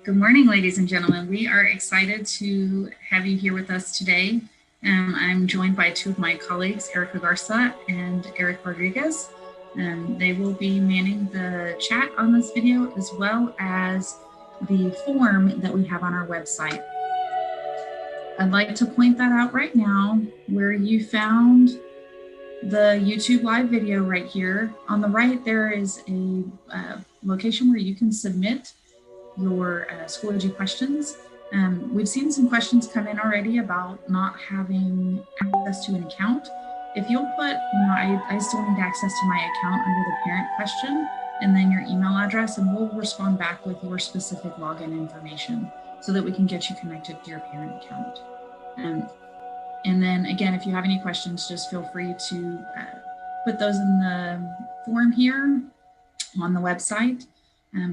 Good morning, ladies and gentlemen. We are excited to have you here with us today. I'm joined by two of my colleagues, Erica Garza and Eric Rodriguez. They will be manning the chat on this video as well as the form that we have on our website. I'd like to point that out right now where you found the YouTube live video right here. On the right, there is a location where you can submit your Schoology questions. We've seen some questions come in already about not having access to an account. If you'll put, I still need access to my account under the parent question and then your email address, and we'll respond back with your specific login information so that we can get you connected to your parent account. And then again, if you have any questions, just feel free to put those in the form here on the website.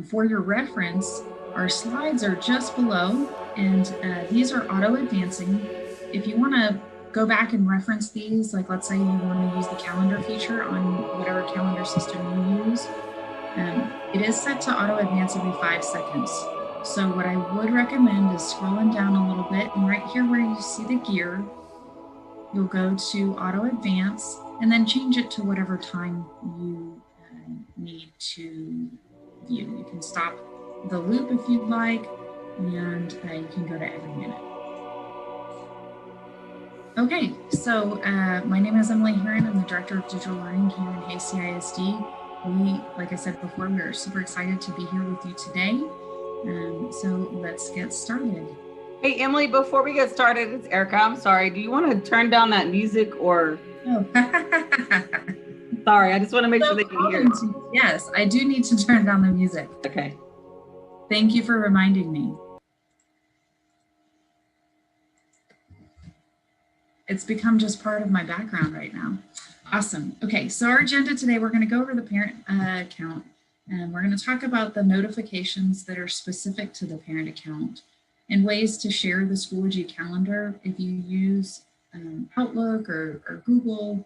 For your reference, our slides are just below, and these are auto-advancing. If you want to go back and reference these, like let's say you want to use the calendar feature on whatever calendar system you use, it is set to auto-advance every 5 seconds. So what I would recommend is scrolling down a little bit, and right here where you see the gear, you'll go to auto-advance and then change it to whatever time you need to view. You can stop the loop if you'd like, and you can go to every minute. Okay, so my name is Emily Heron. I'm the Director of Digital Learning here in CISD. Like I said before, we're super excited to be here with you today. So let's get started. Hey, Emily, before we get started, it's Erica. I'm sorry. Do you want to turn down that music or? Oh. Sorry, I just want to make sure they can hear. Yes, I do need to turn down the music. Okay. Thank you for reminding me. It's become just part of my background right now. Awesome. Okay, so our agenda today, we're going to go over the parent account, and we're going to talk about the notifications that are specific to the parent account and ways to share the Schoology calendar if you use Outlook or Google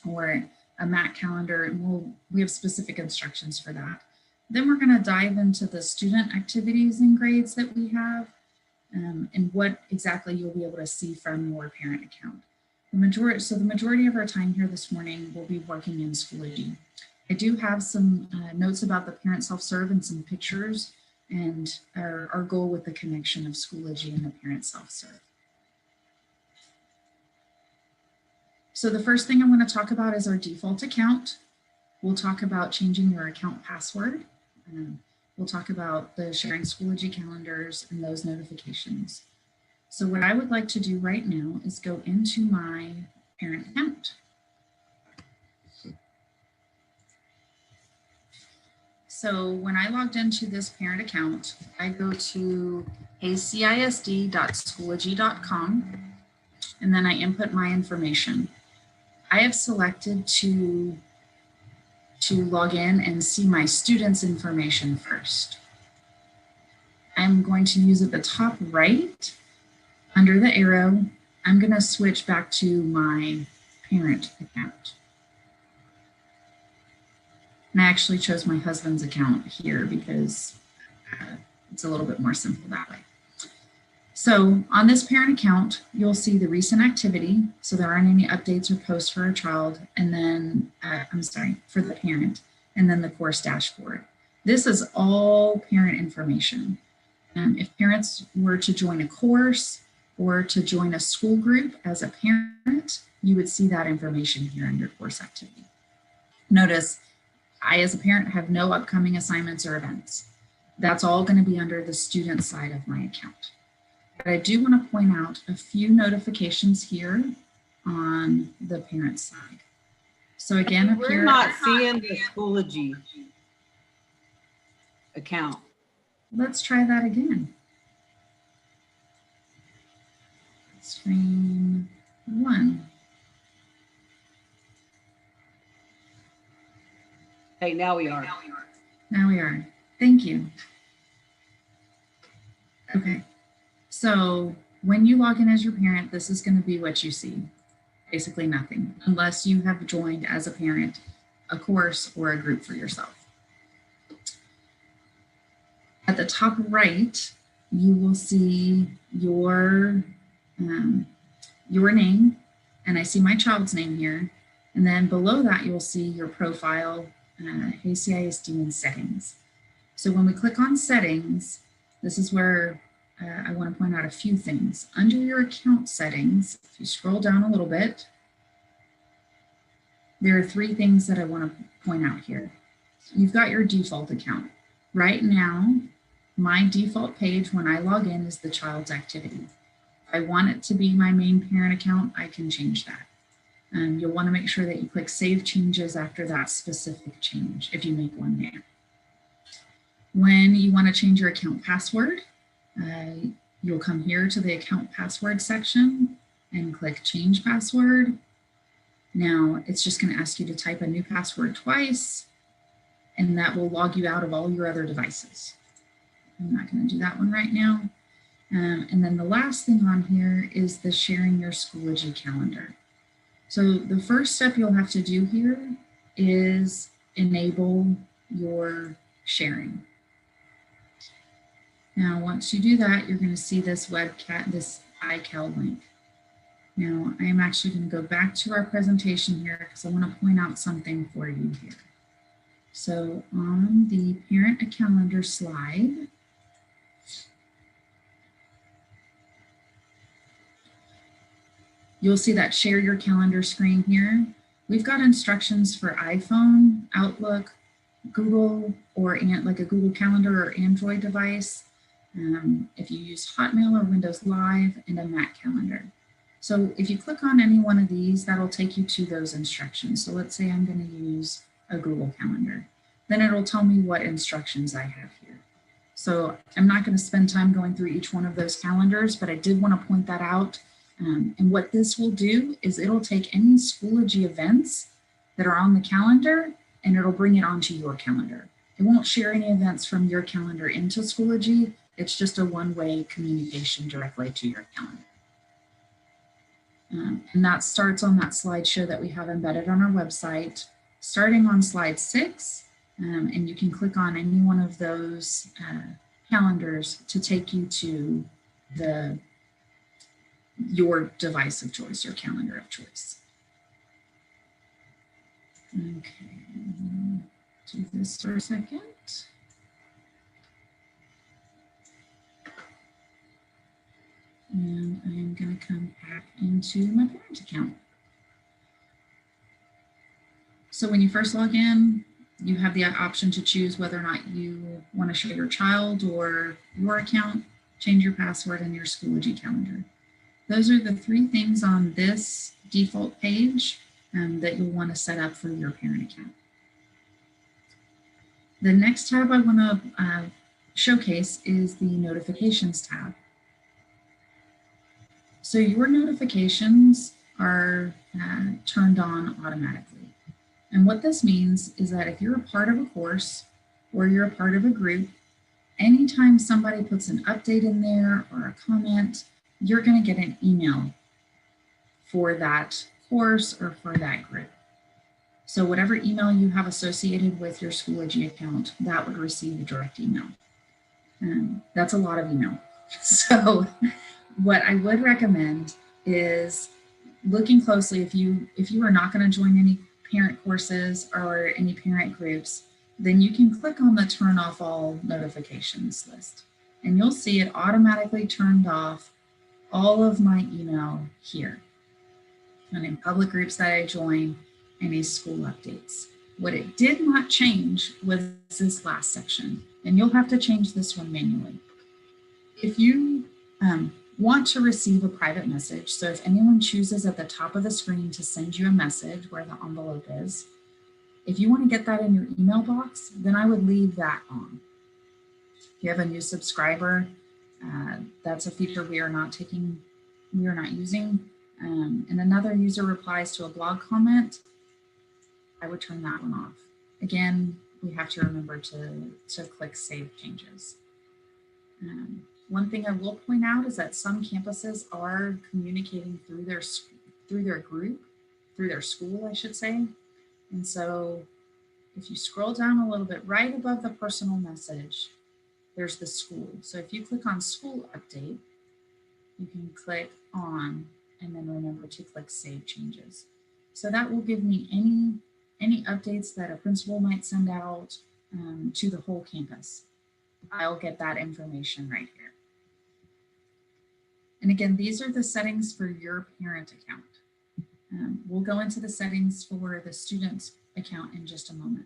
or a Mac calendar, and we have specific instructions for that. Then we're going to dive into the student activities and grades that we have and what exactly you'll be able to see from your parent account. The majority of our time here this morning will be working in Schoology. I do have some notes about the parent self-serve and some pictures and our goal with the connection of Schoology and the parent self-serve. So the first thing I want to talk about is our default account. We'll talk about changing your account password. We'll talk about the sharing Schoology calendars and those notifications. So what I would like to do right now is go into my parent account. So when I logged into this parent account, I go to CISD.schoology.com, and then I input my information. I have selected to log in and see my students' information first. I'm going to use at the top right, under the arrow, I'm going to switch back to my parent account. And I actually chose my husband's account here because it's a little bit more simple that way. So on this parent account, you'll see the recent activity. So there aren't any updates or posts for a child, and then, for the parent, and then the course dashboard. This is all parent information. If parents were to join a course or to join a school group as a parent, you would see that information here under course activity. Notice, I as a parent have no upcoming assignments or events. That's all going to be under the student side of my account. But I do want to point out a few notifications here on the parent side. So again, up here, we're not seeing the Schoology account. Let's try that again. Screen 1. Hey, now we are. Now we are. Thank you. Okay. So when you log in as your parent, this is going to be what you see. Basically nothing, unless you have joined as a parent a course or a group for yourself. At the top right, you will see your name, and I see my child's name here. And then below that, you'll see your profile, Hey CISD and settings. So when we click on settings, this is where I want to point out a few things. Under your account settings, if you scroll down a little bit, there are 3 things that I want to point out here. You've got your default account. Right now, my default page when I log in is the child's activity. If I want it to be my main parent account, I can change that. You'll want to make sure that you click Save Changes after that specific change if you make one there. When you want to change your account password, you'll come here to the account password section and click Change Password. Now it's just going to ask you to type a new password twice, and that will log you out of all your other devices. I'm not going to do that one right now. And then the last thing on here is the sharing your Schoology calendar. So the first step you'll have to do here is enable your sharing. Now, once you do that, you're going to see this this iCal link. Now, I am actually going to go back to our presentation here because I want to point out something for you here. So on the parent calendar slide, you'll see that share your calendar screen here. We've got instructions for iPhone, Outlook, Google, or like a Google Calendar or Android device. If you use Hotmail or Windows Live, and a Mac calendar. So if you click on any one of these, that'll take you to those instructions. So let's say I'm going to use a Google Calendar. Then it'll tell me what instructions I have here. So I'm not going to spend time going through each one of those calendars, but I did want to point that out. And what this will do is it'll take any Schoology events that are on the calendar and it'll bring it onto your calendar. It won't share any events from your calendar into Schoology. It's just a one-way communication directly to your calendar. And that starts on that slideshow that we have embedded on our website, starting on slide 6. And you can click on any one of those calendars to take you to your device of choice, your calendar of choice. Okay, do this for a second. And I'm going to come back into my parent account. So when you first log in, you have the option to choose whether or not you want to show your child or your account, change your password, and your Schoology calendar. Those are the 3 things on this default page that you'll want to set up for your parent account. The next tab I want to showcase is the Notifications tab. So your notifications are turned on automatically. And what this means is that if you're a part of a course or you're a part of a group, anytime somebody puts an update in there or a comment, you're going to get an email for that course or for that group. So whatever email you have associated with your Schoology account, that would receive a direct email. That's a lot of email. So what I would recommend is looking closely. If you are not going to join any parent courses or any parent groups, then you can click on the turn off all notifications list, and you'll see it automatically turned off all of my email here. And in public groups that I join, any school updates. What it did not change was this last section, and you'll have to change this one manually. If you want to receive a private message, so if anyone chooses at the top of the screen to send you a message where the envelope is, if you want to get that in your email box, then I would leave that on. If you have a new subscriber, that's a feature we are not using. And another user replies to a blog comment, I would turn that one off. Again, we have to remember to click Save Changes. One thing I will point out is that some campuses are communicating through their group, through their school, I should say. And so if you scroll down a little bit right above the personal message, there's the school. So if you click on school update, you can click on and then remember to click save changes. So that will give me any updates that a principal might send out to the whole campus. I'll get that information right here. And again, these are the settings for your parent account. We'll go into the settings for the student's account in just a moment.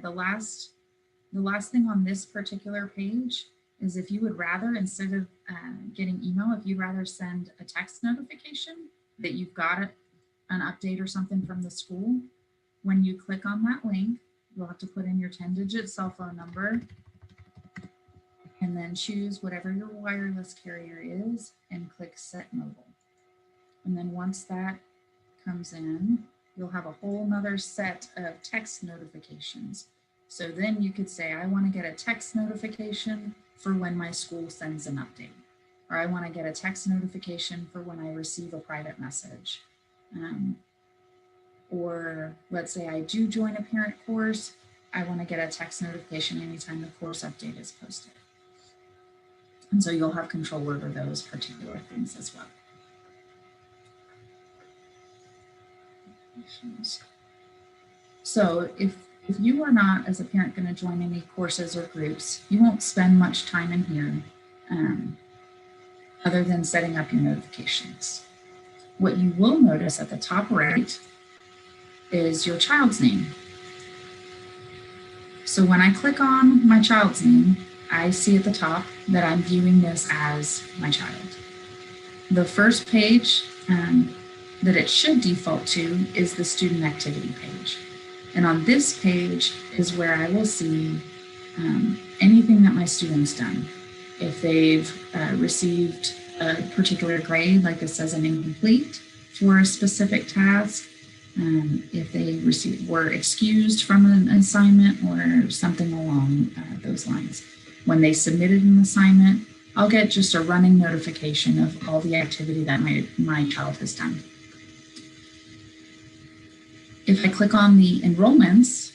The last thing on this particular page is if you would rather, instead of getting email, if you'd rather send a text notification that you've got an update or something from the school, when you click on that link, you'll have to put in your 10-digit cell phone number and then choose whatever your wireless carrier is and click Set Mobile. And then once that comes in, you'll have a whole nother set of text notifications. So then you could say, I want to get a text notification for when my school sends an update, or I want to get a text notification for when I receive a private message. Or let's say I do join a parent course, I want to get a text notification anytime the course update is posted. And so you'll have control over those particular things as well. So if you are not, as a parent, going to join any courses or groups, you won't spend much time in here other than setting up your notifications. What you will notice at the top right is your child's name. So when I click on my child's name, I see at the top that I'm viewing this as my child. The first page that it should default to is the student activity page. And on this page is where I will see anything that my student's done. If they've received a particular grade, like this says an incomplete for a specific task, if they were excused from an assignment or something along those lines. When they submitted an assignment, I'll get just a running notification of all the activity that my child has done. If I click on the enrollments,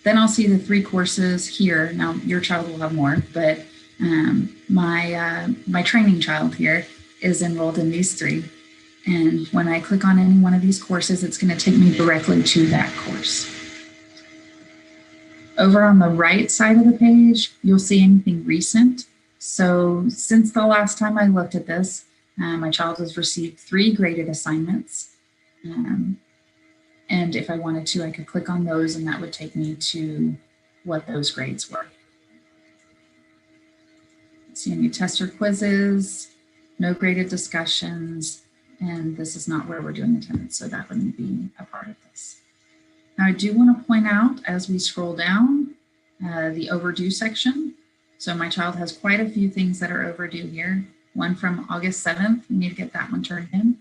then I'll see the 3 courses here. Now your child will have more, but my training child here is enrolled in these 3. And when I click on any one of these courses, it's going to take me directly to that course. Over on the right side of the page, you'll see anything recent. So since the last time I looked at this, my child has received 3 graded assignments. And if I wanted to, I could click on those and that would take me to what those grades were. See any test or quizzes, no graded discussions, and this is not where we're doing attendance, so that wouldn't be a part of this. Now I do want to point out as we scroll down the overdue section. So my child has quite a few things that are overdue here. One from August 7th, we need to get that one turned in.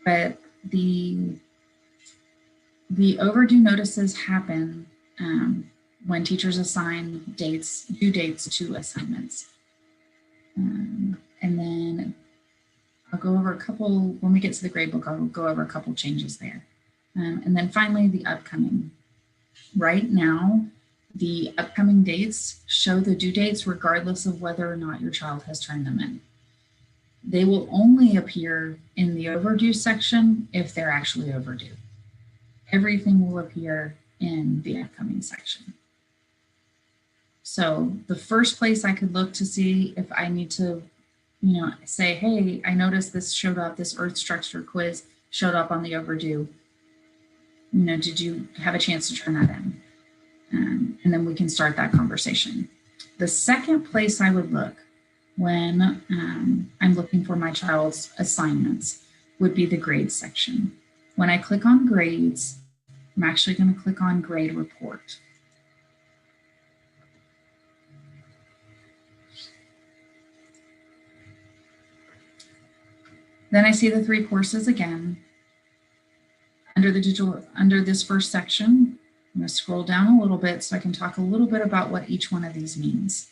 But the overdue notices happen when teachers assign due dates to assignments. And then I'll go over a couple, when we get to the gradebook, I'll go over a couple changes there. And then finally, the upcoming. Right now, the upcoming dates show the due dates regardless of whether or not your child has turned them in. They will only appear in the overdue section if they're actually overdue. Everything will appear in the upcoming section. So the first place I could look to see if I need to, say, hey, I noticed this showed up, this earth structure quiz showed up on the overdue. Did you have a chance to turn that in? And then we can start that conversation. The second place I would look when I'm looking for my child's assignments would be the grades section. When I click on grades, I'm actually going to click on grade report. Then I see the 3 courses again. Under this first section, I'm going to scroll down a little bit so I can talk a little bit about what each one of these means.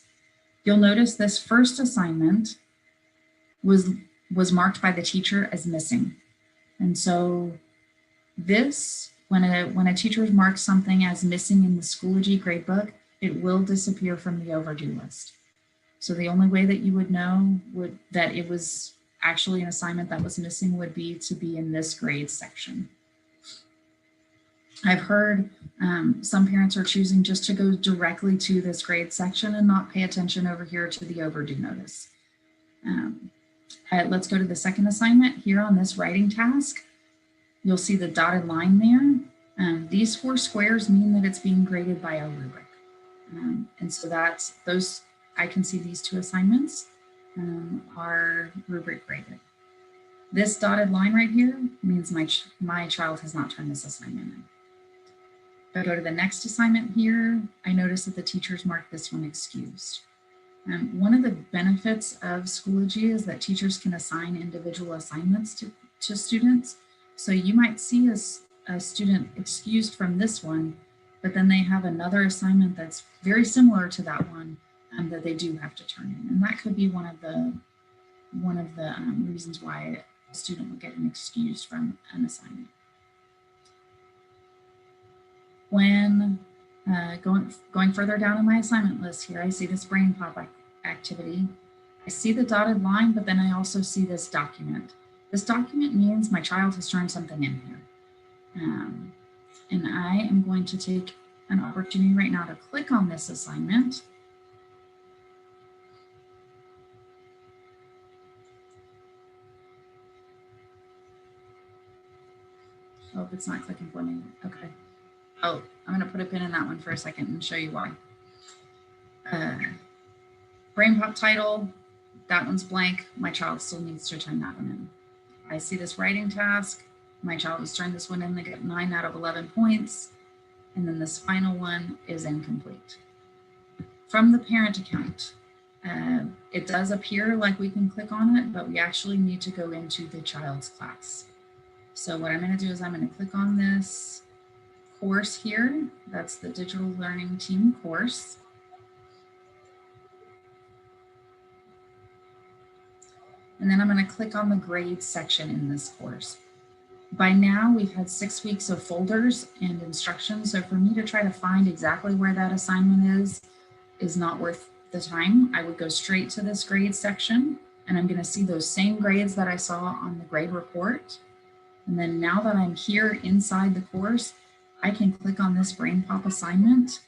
You'll notice this first assignment was marked by the teacher as missing. And so this, when a teacher marks something as missing in the Schoology gradebook, it will disappear from the overdue list. So the only way that you would know that it was actually an assignment that was missing would be to be in this grade section. I've heard some parents are choosing just to go directly to this grade section and not pay attention over here to the overdue notice. Let's go to the second assignment here on this writing task. You'll see the dotted line there. These 4 squares mean that it's being graded by a rubric. And so that's those, I can see these 2 assignments are rubric graded. This dotted line right here means my child has not turned this assignment in. If I go to the next assignment here, I notice that the teachers marked this one excused. One of the benefits of Schoology is that teachers can assign individual assignments to students. So you might see a student excused from this one, but then they have another assignment that's very similar to that one that they do have to turn in. And that could be one of the reasons why a student will get an excused from an assignment. When going further down in my assignment list here, I see this brain pop activity. I see the dotted line, but then I also see this document. This document means my child has turned something in here. And I am going to take an opportunity right now to click on this assignment. Oh, it's not clicking for me. Okay. Oh, I'm going to put a pin in that one for a second and show you why. Brain pop title, that one's blank. My child still needs to turn that one in. I see this writing task. My child has turned this one in. They get 9 out of 11 points. And then this final one is incomplete. From the parent account, it does appear like we can click on it, but we actually need to go into the child's class. So what I'm going to do is I'm going to click on this course here. That's the Digital Learning Team course. And then I'm going to click on the grades section in this course. By now, we've had 6 weeks of folders and instructions. So for me to try to find exactly where that assignment is not worth the time. I would go straight to this grade section, and I'm going to see those same grades that I saw on the grade report. And then now that I'm here inside the course, I can click on this brain pop assignment.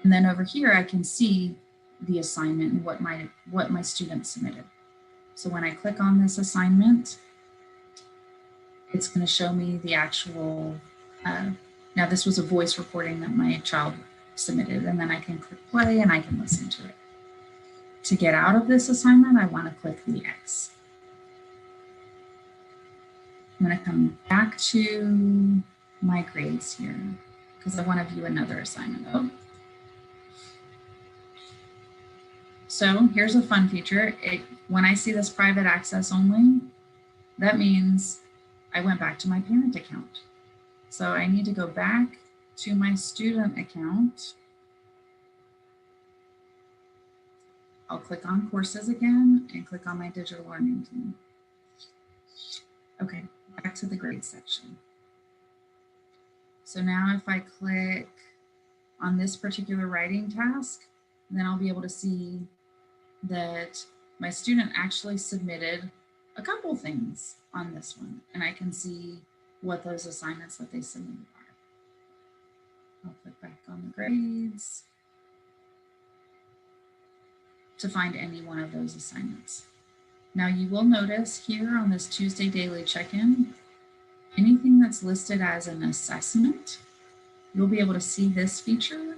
And then over here, I can see the assignment and what my student submitted. So when I click on this assignment, it's going to show me the actual, now this was a voice recording that my child submitted, and then I can click play and I can listen to it. To get out of this assignment, I want to click the X. I'm going to come back to my grades here because I want to view another assignment. Oh. So here's a fun feature. When I see this private access only, that means I went back to my parent account. So I need to go back to my student account. I'll click on courses again and click on my digital learning team. Okay, back to the grade section. So now if I click on this particular writing task, then I'll be able to see that my student actually submitted a couple things on this one, and I can see what those assignments that they submitted are. I'll click back on the grades to find any one of those assignments. Now you will notice here on this Tuesday daily check-in, anything that's listed as an assessment, you'll be able to see this feature.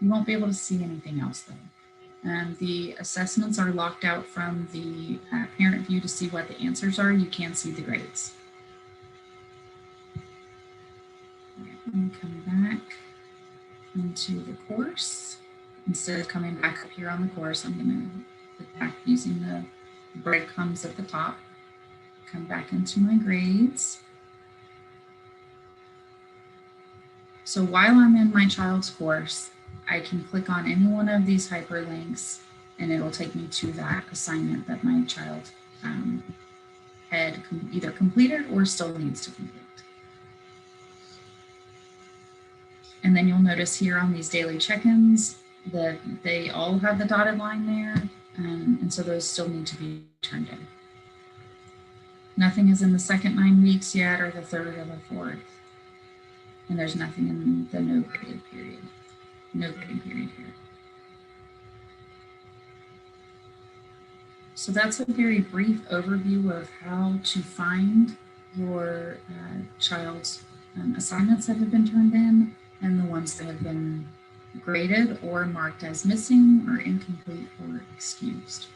You won't be able to see anything else though. And the assessments are locked out from the parent view to see what the answers are. You can't see the grades. Let me come back into the course. Instead of coming back up here on the course, I'm going to click back using the breadcrumbs at the top. Come back into my grades. So while I'm in my child's course, I can click on any one of these hyperlinks and it'll take me to that assignment that my child had either completed or still needs to complete. And then you'll notice here on these daily check-ins that they all have the dotted line there. And so those still need to be turned in. Nothing is in the second 9 weeks yet, or the third or the fourth. And there's nothing in the no graded period. No grading period here. So that's a very brief overview of how to find your child's assignments that have been turned in and the ones that have been graded or marked as missing or incomplete or excused.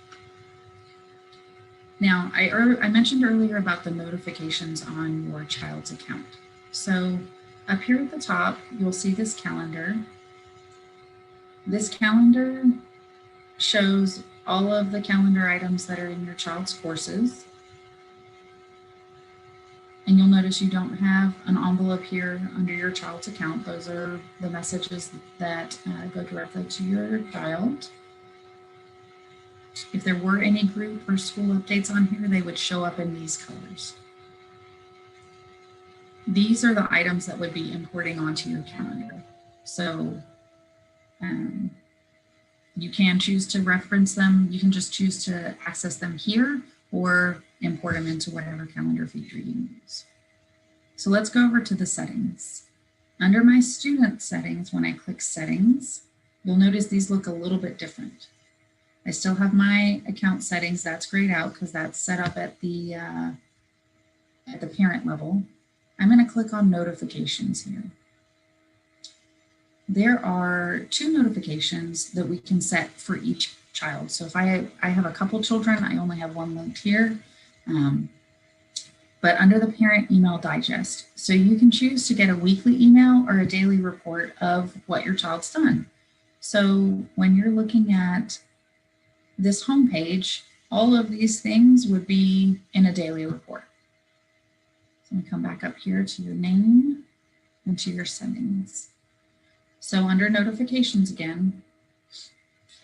Now, I mentioned earlier about the notifications on your child's account. So up here at the top, you'll see this calendar. This calendar shows all of the calendar items that are in your child's courses. And you'll notice you don't have an envelope here under your child's account. Those are the messages that go directly to your child. If there were any group or school updates on here, they would show up in these colors. These are the items that would be importing onto your calendar. So you can choose to reference them. You can just choose to access them here or import them into whatever calendar feature you use. So let's go over to the settings. Under my student settings, when I click settings, you'll notice these look a little bit different. I still have my account settings. That's grayed out because that's set up at the parent level. I'm going to click on notifications here. There are 2 notifications that we can set for each child. So if I have a couple children, I only have one linked here, but under the parent email digest. So you can choose to get a weekly email or a daily report of what your child's done. So when you're looking at this homepage, all of these things would be in a daily report. So I'm going to come back up here to your name and to your settings. So under notifications again,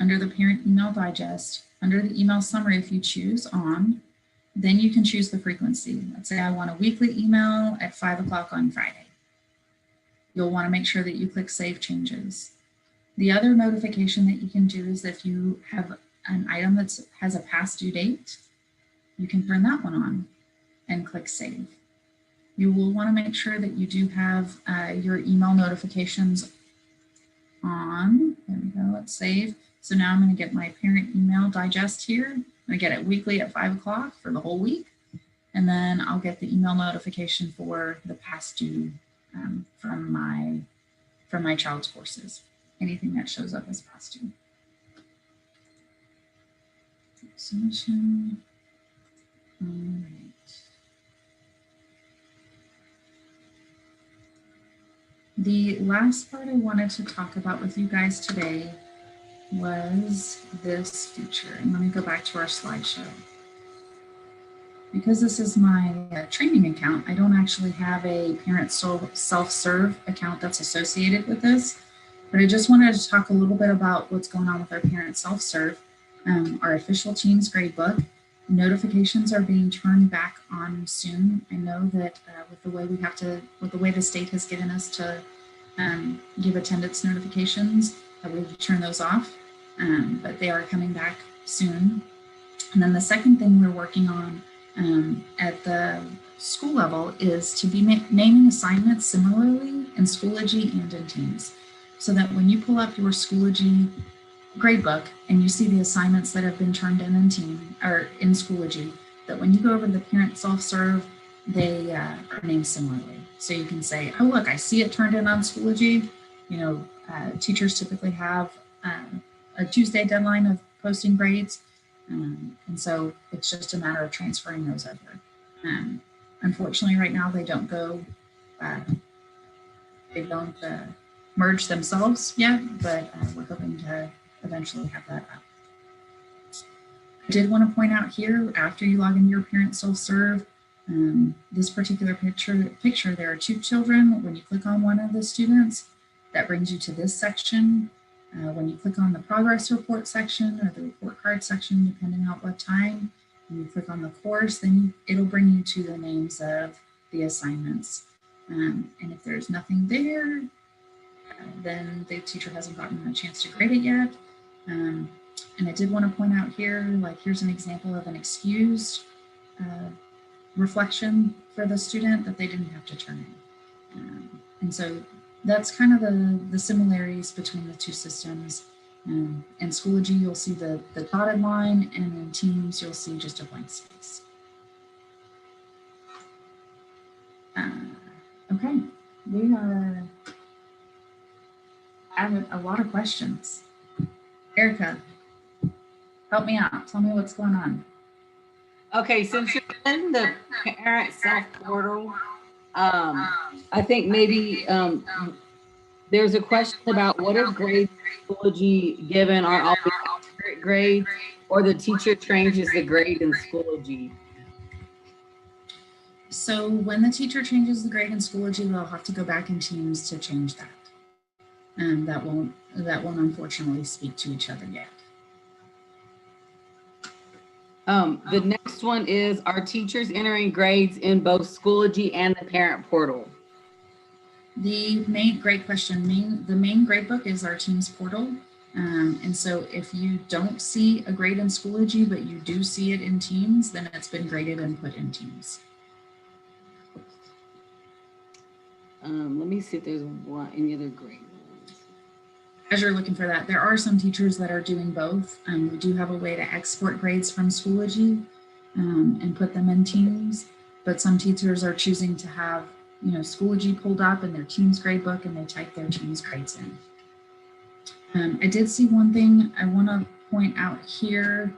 under the parent email digest, under the email summary, if you choose on, then you can choose the frequency. Let's say I want a weekly email at 5 o'clock on Friday. You'll want to make sure that you click Save Changes. The other notification that you can do is if you have an item that has a past due date, you can turn that one on and click Save. You will want to make sure that you do have your email notifications on. There we go, let's save. So now I'm going to get my parent email digest here. I'm going to get it weekly at 5 o'clock for the whole week. And then I'll get the email notification for the past due from my child's courses. Anything that shows up as past due. Submission. All right. The last part I wanted to talk about with you guys today was this feature. And let me go back to our slideshow. Because this is my training account, I don't actually have a parent self-serve account that's associated with this, but I just wanted to talk a little bit about what's going on with our parent self-serve. Our official Teens Gradebook notifications are being turned back on soon. I know that with the way the state has given us to give attendance notifications, we have to turn those off, but they are coming back soon. And then the second thing we're working on at the school level is to be naming assignments similarly in Schoology and in Teens, so that when you pull up your Schoology gradebook and you see the assignments that have been turned in Teen or in Schoology, that when you go over to the parent self-serve, they are named similarly. So you can say, oh, look, I see it turned in on Schoology. You know, teachers typically have a Tuesday deadline of posting grades. And so it's just a matter of transferring those over. Unfortunately, right now, they don't merge themselves yet, but we're hoping to eventually have that up. I did want to point out here, after you log into your parent self-serve, this particular picture, there are 2 children. When you click on one of the students, that brings you to this section. When you click on the progress report section or the report card section, depending on what time, and you click on the course, then it'll bring you to the names of the assignments. And if there's nothing there, then the teacher hasn't gotten a chance to grade it yet. And I did want to point out here, like here's an example of an excused reflection for the student that they didn't have to turn in. And so that's kind of the similarities between the two systems. In Schoology, you'll see the dotted line, and in Teams, you'll see just a blank space. Okay, we are having a lot of questions. Erica, help me out. Tell me what's going on. Okay, since you're in the parent self portal, I think maybe there's a question about what is grade Schoology given are all accurate grades, or the teacher changes the grade in Schoology? So when the teacher changes the grade in Schoology, they'll have to go back in Teams to change that. And that won't unfortunately speak to each other yet. The next one is, are teachers entering grades in both Schoology and the parent portal? Great question. The main gradebook is our Teams portal. And so if you don't see a grade in Schoology, but you do see it in Teams, then it's been graded and put in Teams. Let me see if there's any other grade ones. As you're looking for that, there are some teachers that are doing both. We do have a way to export grades from Schoology and put them in Teams, but some teachers are choosing to have Schoology pulled up in their Teams gradebook, and they type their Teams grades in. I did see one thing I want to point out here,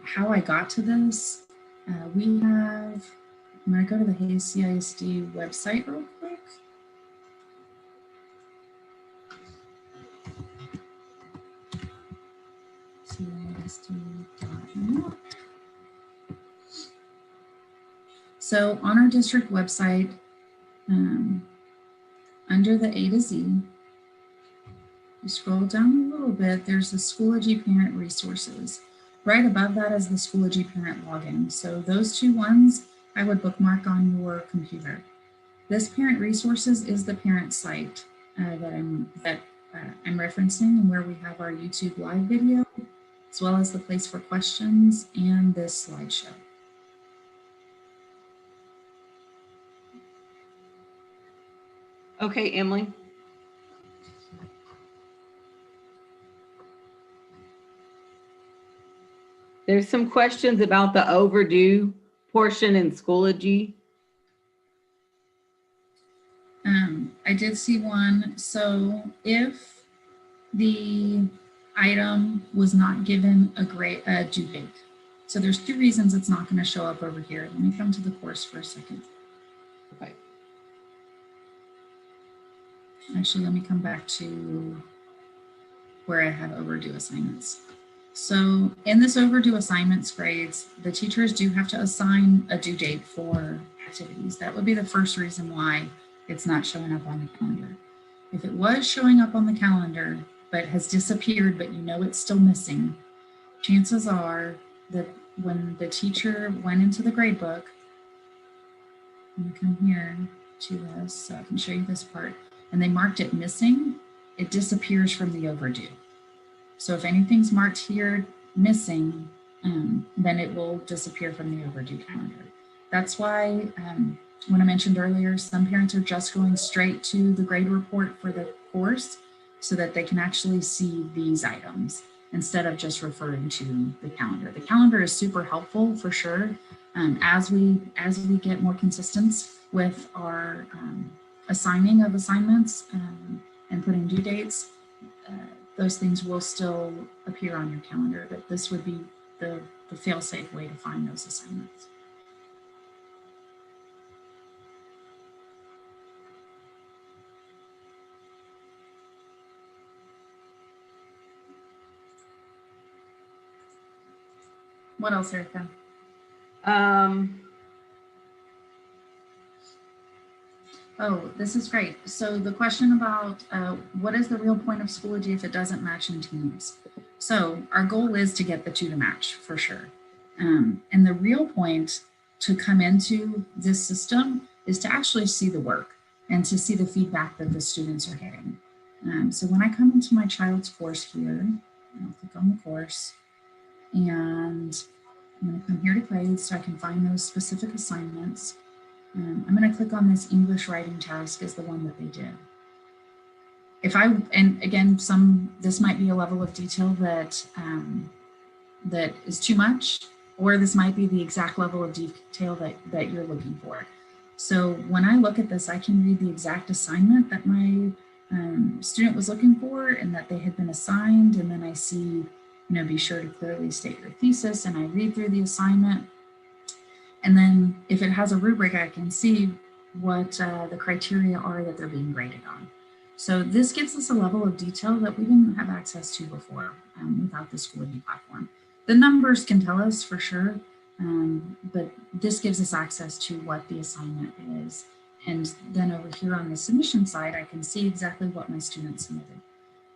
how I got to this. I'm going to go to the CISD website real quick. CISD.net. So on our district website, under the A to Z, you scroll down a little bit, there's the Schoology Parent Resources. Right above that is the Schoology Parent Login. So those two ones I would bookmark on your computer. This Parent Resources is the parent site that I'm referencing, and where we have our YouTube live video, as well as the place for questions and this slideshow. Okay, Emily. There's some questions about the overdue portion in Schoology. I did see one. So if the item was not given a due date, so there's two reasons it's not going to show up over here. Let me come to the course for a second. Okay. Actually, let me come back to where I have overdue assignments. So in this overdue assignments grades, the teachers do have to assign a due date for activities. That would be the first reason why it's not showing up on the calendar. If it was showing up on the calendar, but has disappeared, but it's still missing, chances are that when the teacher went into the grade book, let me come here to this so I can show you this part, and they marked it missing, it disappears from the overdue. So if anything's marked here missing, then it will disappear from the overdue calendar. That's why when I mentioned earlier, some parents are just going straight to the grade report for the course so that they can actually see these items instead of just referring to the calendar. The calendar is super helpful for sure. As we get more consistent with our assigning of assignments and putting due dates, those things will still appear on your calendar, but this would be the fail-safe way to find those assignments. What else, Erica? Oh, this is great. So the question about what is the real point of Schoology if it doesn't match in Teams? So our goal is to get the two to match for sure. And the real point to come into this system is to actually see the work and to see the feedback that the students are getting. So when I come into my child's course here, I'll click on the course, and I'm going to come here to grades so I can find those specific assignments. I'm going to click on this English writing task as the one that they did. And again, this might be a level of detail that that is too much, or this might be the exact level of detail that you're looking for. So when I look at this, I can read the exact assignment that my student was looking for and that they had been assigned. And then I see, be sure to clearly state your thesis, and I read through the assignment. And then if it has a rubric, I can see what the criteria are that they're being graded on. So this gives us a level of detail that we didn't have access to before without the Schoology platform. The numbers can tell us for sure, but this gives us access to what the assignment is. And then over here on the submission side, I can see exactly what my student submitted.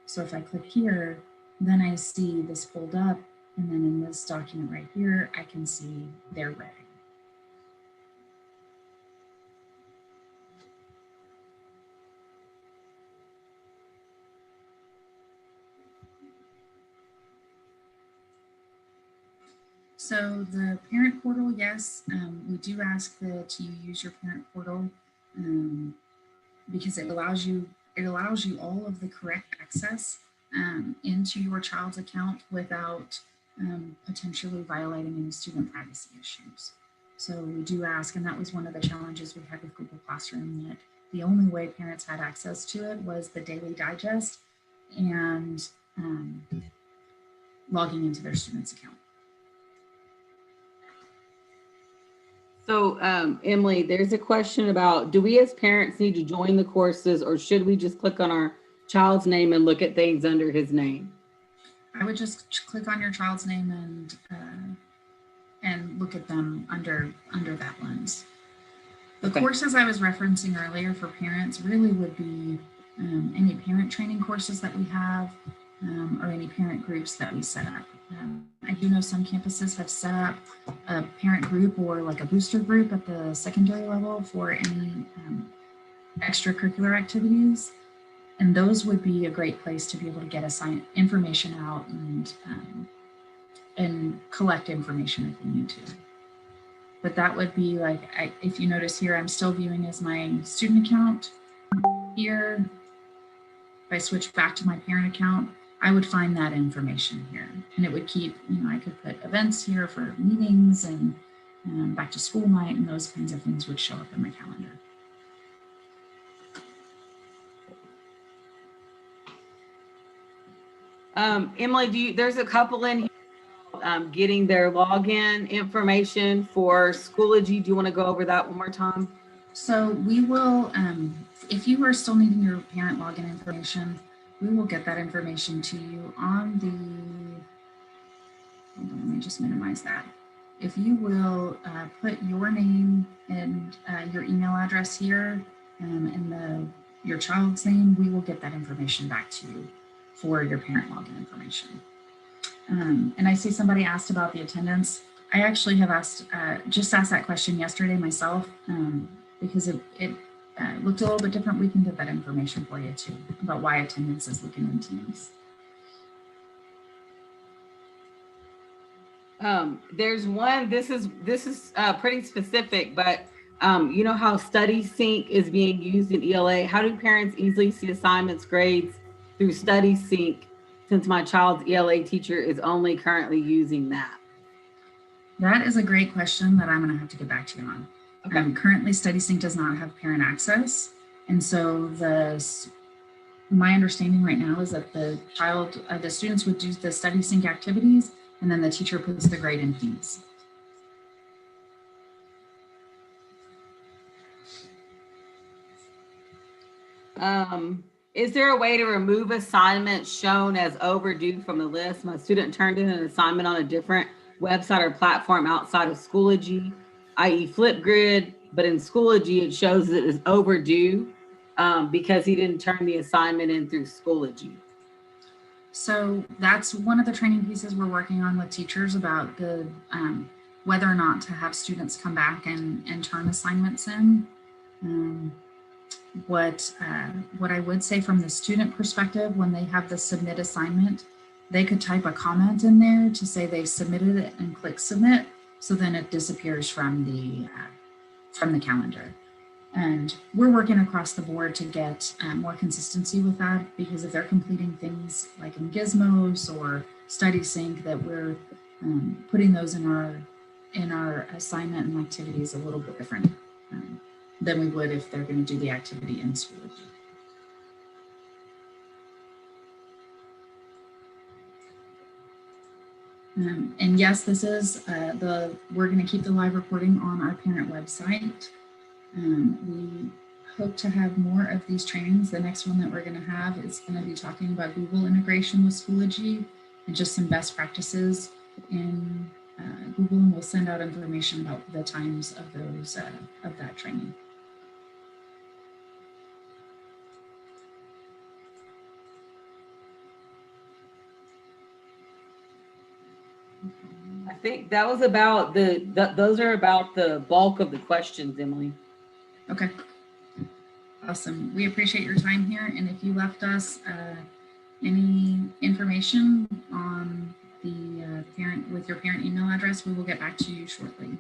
So if I click here, then I see this pulled up, and then in this document right here, I can see their rating. So the parent portal, yes, we do ask that you use your parent portal because it allows you all of the correct access into your child's account without potentially violating any student privacy issues. So we do ask, and that was one of the challenges we had with Google Classroom, that the only way parents had access to it was the daily digest and logging into their student's account. So, Emily, there's a question about, do we as parents need to join the courses, or should we just click on our child's name and look at things under his name? I would just click on your child's name and look at them under that lens. The courses I was referencing earlier for parents really would be any parent training courses that we have or any parent groups that we set up. I do know some campuses have set up a parent group or like a booster group at the secondary level for any extracurricular activities. And those would be a great place to be able to get information out and collect information if we need to. But that would be like, if you notice here, I'm still viewing as my student account here. If I switch back to my parent account, I would find that information here, and it would keep, I could put events here for meetings and back to school night, and those kinds of things would show up in my calendar. Emily, there's a couple in here getting their login information for Schoology. Do you want to go over that one more time? So we will, if you are still needing your parent login information, we will get that information to you on the, hold on, let me just minimize that. If you will put your name and your email address here and your child's name, we will get that information back to you for your parent login information. And I see somebody asked about the attendance. I actually have just asked that question yesterday myself because it looked a little bit different. We can get that information for you too about why attendance is looking in Teams. There's one, this is pretty specific, but you know how Study Sync is being used in ELA? How do parents easily see assignments, grades through Study Sync since my child's ELA teacher is only currently using that? That is a great question that I'm going to have to get back to you on. Okay. Currently, Study Sync does not have parent access. And so my understanding right now is that the students would do the Study Sync activities, and then the teacher puts the grade in Teams. Is there a way to remove assignments shown as overdue from the list? My student turned in an assignment on a different website or platform outside of Schoology, i.e. Flipgrid, but in Schoology, it shows it is overdue because he didn't turn the assignment in through Schoology. So that's one of the training pieces we're working on with teachers about the whether or not to have students come back and turn assignments in. what I would say from the student perspective, when they have the submit assignment, they could type a comment in there to say they submitted it and click submit. So then it disappears from the calendar. And we're working across the board to get more consistency with that, because if they're completing things like in Gizmos or Study Sync, that we're putting those in our assignment and activities a little bit different than we would if they're going to do the activity in Schoology. And yes, this is we're going to keep the live recording on our parent website. We hope to have more of these trainings. The next one that we're going to have is going to be talking about Google integration with Schoology and just some best practices in Google, and we'll send out information about the times of those of that training. I think that was about those are about the bulk of the questions, Emily. Okay. Awesome. We appreciate your time here. And if you left us any information on the parent with your parent email address, we will get back to you shortly.